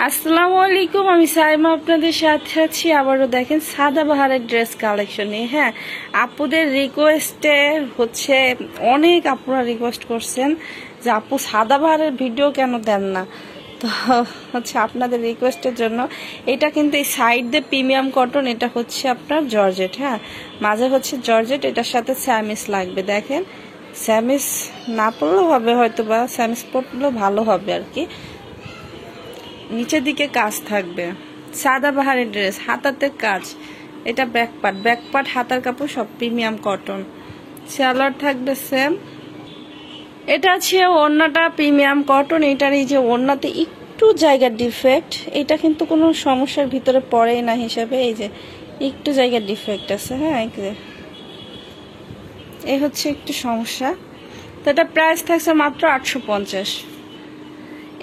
আসসালামু আলাইকুম, আমি সাইমা আপনাদের সাথে আছি। আবারও দেখেন সাদাবাহারের ড্রেস কালেকশন নিয়ে। হ্যাঁ, আপুদের রিকোয়েস্টে হচ্ছে অনেক আপুরা রিকোয়েস্ট করছেন যে আপু সাদাবাহারের ভিডিও কেন দেন না, তো হচ্ছে আপনাদের রিকোয়েস্টের জন্য এটা কিন্তু এই সাইড দিয়ে প্রিমিয়াম কটন, এটা হচ্ছে আপনার জর্জেট। হ্যাঁ, মাঝে হচ্ছে জর্জেট, এটার সাথে স্যামিস লাগবে। দেখেন স্যামিস না পড়লেও হবে, হয়তো বা স্যামিস পড়লেও ভালো হবে আর কি। নিচের দিকে কাজ থাকবে, সাদাবাহারের ড্রেস, হাতাতে কাজ। এটা ব্যাকপার্ট হাতার কাপড় সব প্রিমিয়াম কটন। সালোয়ার থাকবে সেম। এটা আছে ওড়নাটা প্রিমিয়াম কটন। এটার এই যে ওড়নাতে একটু জায়গার ডিফেক্ট, এটা কিন্তু কোনো সমস্যার ভিতরে পড়েই না হিসাবে, এই যে একটু জায়গার ডিফেক্ট আছে। হ্যাঁ, এই হচ্ছে একটু সমস্যা। তো এটা প্রাইস থাকছে মাত্র 850।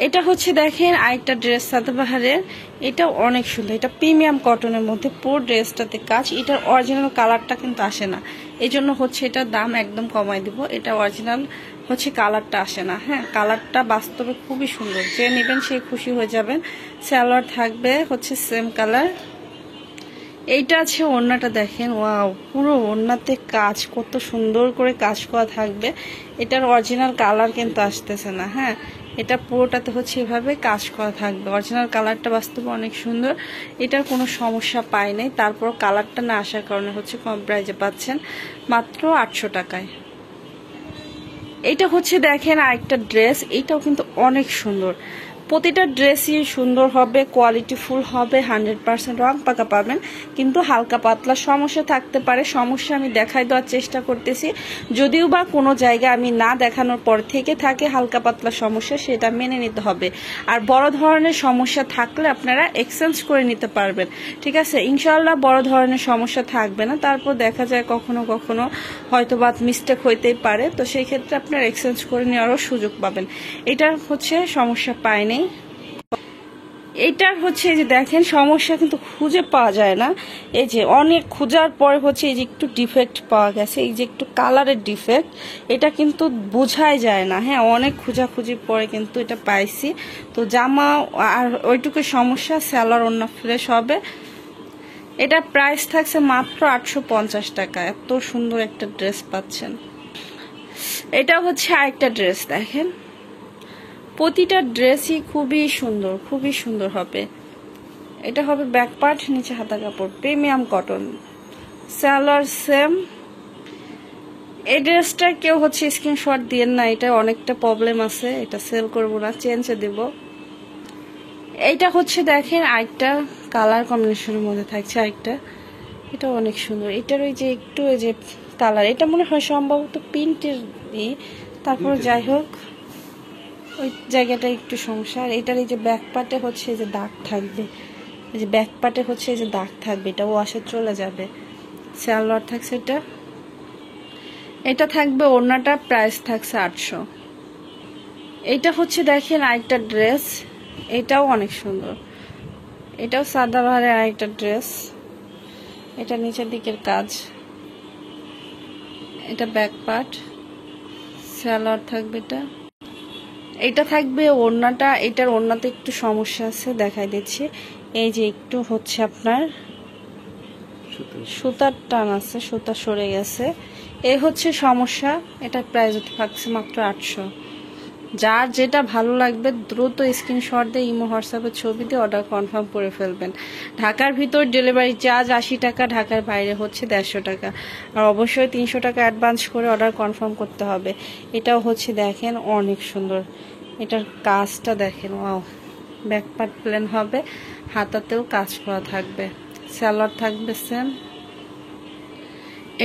এটা হচ্ছে দেখেন আরেকটা ড্রেস সাদাবাহারের, এটা অনেক সুন্দর। এটা প্রিমিয়াম কটনের মধ্যে পুরো ড্রেসটাতে কাজ। এটার অরিজিনাল কালারটা কিন্তু আসে না, এই জন্য হচ্ছে এটার দাম একদম কমাই দিব। এটা অরিজিনাল হচ্ছে কালারটা আসে না। হ্যাঁ, কালারটা বাস্তবে খুবই সুন্দর, যে নেবেন সে খুশি হয়ে যাবেন। সালোয়ার থাকবে হচ্ছে সেম কালার। এইটা আছে ওড়নাটা, দেখেন ওয়াও, পুরো ওড়নাতে কাজ, কত সুন্দর করে কাজ করা থাকবে। এটার অরিজিনাল কালার কিন্তু আসতেছে না। হ্যাঁ, এটা পুরোটাতে হচ্ছে এভাবে কাজ করা থাকবে। অরিজিনাল কালারটা বাস্তবে অনেক সুন্দর, এটার কোনো সমস্যা পাই নাই। তারপর কালারটা না আসার কারণে হচ্ছে কম প্রাইজে পাচ্ছেন মাত্র 800 টাকায়। এইটা হচ্ছে দেখেন আরেকটা ড্রেস, এইটাও কিন্তু অনেক সুন্দর। প্রতিটা ড্রেসই সুন্দর হবে, কোয়ালিটিফুল হবে, 100% রং পাকা পাবেন। কিন্তু হালকা পাতলা সমস্যা থাকতে পারে, সমস্যা আমি দেখাই দেওয়ার চেষ্টা করতেছি। যদিও বা কোনো জায়গায় আমি না দেখানোর পর থেকে থাকে হালকা পাতলা সমস্যা, সেটা মেনে নিতে হবে। আর বড় ধরনের সমস্যা থাকলে আপনারা এক্সচেঞ্জ করে নিতে পারবেন, ঠিক আছে? ইনশাআল্লাহ বড় ধরনের সমস্যা থাকবে না। তারপর দেখা যায় কখনো কখনো হয়তো বা মিস্টেক হইতেই পারে, তো সেই ক্ষেত্রে আপনারা এক্সচেঞ্জ করে নেওয়ারও সুযোগ পাবেন। এটা হচ্ছে সমস্যা পায়নি। এইটার হচ্ছে এই যে দেখেন সমস্যা কিন্তু খুঁজে পাওয়া যায় না। এই যে অনেক খোঁজার পরে হচ্ছে এই যে একটু ডিফেক্ট পাওয়া গেছে, এই যে একটু কালারের ডিফেক্ট, এটা কিন্তু বোঝাই যায় না। হ্যাঁ, অনেক খোঁজাখুঁজির পরে কিন্তু এটা পাইছি। তো জামা আর ওইটুকু সমস্যা, সালোয়ার অন্য ফ্রেশ হবে। এটা প্রাইস থাকছে মাত্র 850 টাকা। এত সুন্দর একটা ড্রেস পাচ্ছেন। এটা হচ্ছে আরেকটা ড্রেস, দেখেন প্রতিটা ড্রেসই খুবই সুন্দর হবে। এটা হবে ব্যাক পার্ট, নিচে হাতা কাপড়, প্রিমিয়াম কটন, সালোয়ার সেম। এই ড্রেসটা কেউ হচ্ছে স্ক্রিনশট দিয়েন না, এটা অনেকটা প্রবলেম আছে, এটা সেল করব না, চেঞ্জে দেব। এইটা হচ্ছে দেখেন আরেকটা কালার কম্বিনেশনের মধ্যে থাকছে আরেকটা, এটা অনেক সুন্দর। এটার ওই যে একটু ওই যে কালার, এটা মনে হয় সম্ভবত প্রিন্টের ই, তারপর যাই হোক ওই জায়গাটা একটু সমস্যা। আর এটার এই যে ব্যাক পার্টে হচ্ছে এই যে দাগ থাকবে, এই যে ব্যাক পার্টে হচ্ছে এই যে দাগ থাকবে, এটা ওয়াশে চলে যাবে। সালোয়ার থাকছে এটা থাকবে ওড়নাটা, প্রাইস থাকছে 800। এইটা হচ্ছে দেখেন আরেকটা ড্রেস, এটাও অনেক সুন্দর। এটাও সাদাবাহারের আরেকটা ড্রেস। এটা নিচের দিকের কাজ, এটা ব্যাক পার্ট, সালোয়ার থাকবে এটা থাকবে ওড়নাটা। এটার ওড়নাতে একটু সমস্যা আছে, দেখাই দিচ্ছি। এই যে একটু হচ্ছে আপনার সুতার টান আছে, সুতা সরে গেছে, এই হচ্ছে সমস্যা। এটা প্রাইস থাকছে মাত্র 800। যার যেটা ভালো লাগবে দ্রুত স্ক্রিনশট দিয়ে ইমো হোয়াটসঅ্যাপে ছবি দিয়ে অর্ডার কনফার্ম করে ফেলবেন। ঢাকার ভিতর ডেলিভারি চার্জ 80 টাকা, ঢাকার বাইরে হচ্ছে 150 টাকা। আর অবশ্যই 300 টাকা অ্যাডভান্স করে অর্ডার কনফার্ম করতে হবে। এটাও হচ্ছে দেখেন অনেক সুন্দর, এটার কাজটা দেখেন, ওয়াও। ব্যাক পার্ট প্লেন হবে, হাতাতেও কাজ করা থাকবে, সালোয়ার থাকবে সেম।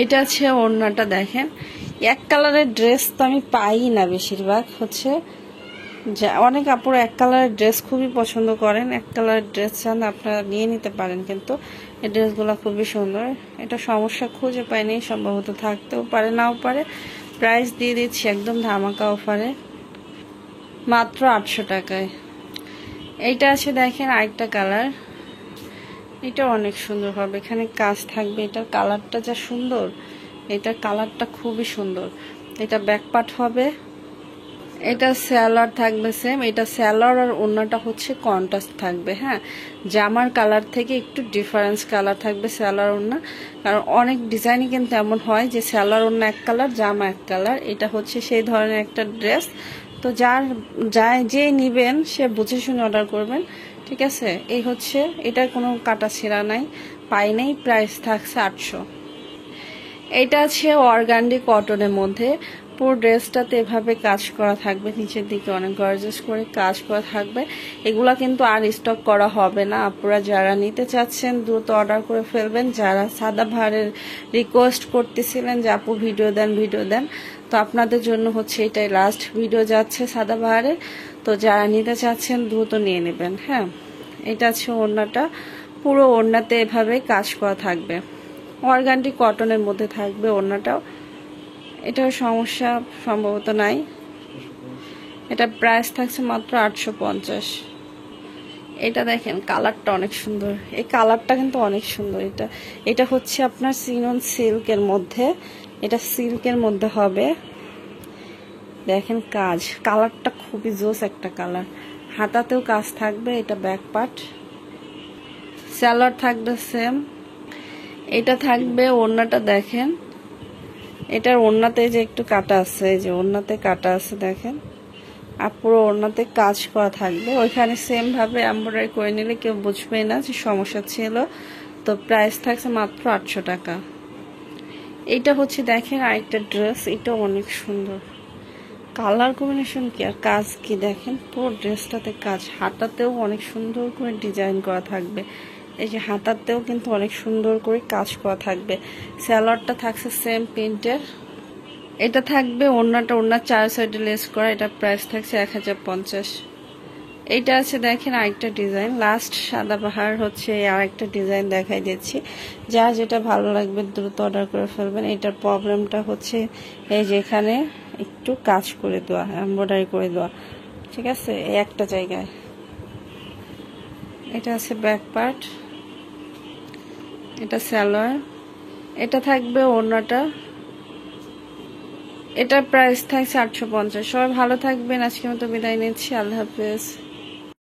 এটা আছে ওড়নাটা, দেখেন এক কালারের ড্রেস তো আমি পাই না, বেশিরভাগ হচ্ছে অনেক আপুরা এক কালারের ড্রেস খুবই পছন্দ করেন। এক কালারের ড্রেস চান আপনারা নিয়ে নিতে পারেন, কিন্তু এই ড্রেসগুলো খুবই সুন্দর। এটা সমস্যা খুঁজে পাইনি, সম্ভবত থাকতেও পারে নাও পারে। প্রাইস দিয়ে দিচ্ছি একদম ধামাকা অফারে, মাত্র 800 টাকায়। এইটা আছে দেখেন আরেকটা কালার, এটা অনেক সুন্দর হবে, এখানে কাজ থাকবে। এটার কালারটা যা সুন্দর, এটার কালারটা খুবই সুন্দর। এটা ব্যাক পার্ট হবে, এটা স্যালোয়ার থাকবে সেম, এটা স্যালোয়ার আর ওড়নাটা হচ্ছে কন্ট্রাস্ট থাকবে। হ্যাঁ, জামার কালার থেকে একটু ডিফারেন্স কালার থাকবে স্যালোয়ার ওড়না, কারণ অনেক ডিজাইনই কিন্তু এমন হয় যে স্যালোয়ার ওড়না এক কালার জামা এক কালার। এটা হচ্ছে সেই ধরনের একটা ড্রেস। তো যে নিবেন সে বুঝে শুনে অর্ডার করবেন, ঠিক আছে। এই হচ্ছে, এটার কোনো কাটা ছিঁড়া নাই, পাই নেই, প্রাইস থাকছে 800। এটা আছে অর্গানডি কটনের মধ্যে, পুরো ড্রেসটাতে এভাবে কাজ করা থাকবে, নিচের দিকে অনেক গর্জিয়াস করে কাজ করা থাকবে। এগুলা কিন্তু আর স্টক করা হবে না। আপনারা যারা নিতে চাচ্ছেন দ্রুত অর্ডার করে ফেলবেন। যারা সাদাবাহারের রিকোয়েস্ট করতেছিলেন যে আপু ভিডিও দেন, তো আপনাদের জন্য হচ্ছে এটাই লাস্ট ভিডিও যাচ্ছে সাদাবাহারে। তো যারা নিতে চাচ্ছেন দ্রুত নিয়ে নেবেন। হ্যাঁ, এটা আছে ওড়নাটা, পুরো ওড়নাতে এভাবে কাজ করা থাকবে, অর্গানডি কটনের মধ্যে থাকবে ওড়নাটাও। এটার সমস্যা সম্ভবত নাই। এটা প্রাইস থাকছে মাত্র 850। এটা দেখেন কালারটা অনেক সুন্দর, এই কালারটা কিন্তু অনেক সুন্দর। এটা হচ্ছে আপনার সিনন সিল্কের মধ্যে, এটা সিল্কের মধ্যে হবে। দেখেন কাজ, কালারটা খুবই জোস একটা কালার। হাতাতেও কাজ থাকবে, এটা ব্যাক পার্ট। সালোয়ার থাকবে সেম। এটা থাকবে ওড়নাটা, দেখেন এটার ওড়নাতে যে একটু কাটা আছে, এই যে ওড়নাতে কাটা আছে দেখেন, আর পুরো ওড়নাতে কাজ করা থাকবে। ওইখানে সেম ভাবে এমব্রয়ডারি করে নিলে কেউ বুঝবে না যে সমস্যা ছিল। তো প্রাইস থাকছে মাত্র 800 টাকা। এইটা হচ্ছে দেখেন আরেকটা ড্রেস, এটা অনেক সুন্দর, কালার কম্বিনেশন কি আর কাজ কি, দেখেন পুরো ড্রেসটাতে কাজ। হাতাতেও অনেক সুন্দর করে ডিজাইন করা থাকবে, এই যে হাতাতেও কিন্তু অনেক সুন্দর করে কাজ করা থাকবে। সালোয়ারটা থাকছে সেম প্রিন্টের। এটা থাকবে ওড়নাটা, ওড়নার 4 সাইডে লেস করা। এটা প্রাইস থাকছে 1050। এইটা আছে দেখেন আরেকটা ডিজাইন, লাস্ট সাদাবাহার হচ্ছে আরেকটা ডিজাইন দেখাই দিচ্ছি। যা যেটা ভালো লাগবে দ্রুত অর্ডার করে ফেলবেন। এটার প্রবলেমটা হচ্ছে এই যে এখানে একটু কাজ করে দেওয়া, এমব্রয়ডারি করে দেওয়া, ঠিক আছে, এই একটা জায়গায়। এটা আছে ব্যাক পার্ট, এটা সালোয়ার। এটা থাকবে ওড়নাটা, এটার প্রাইস থাকছে 850। সবাই ভালো থাকবেন, আজকের মতো বিদায় নিচ্ছি, আল্লাহ হাফেজ।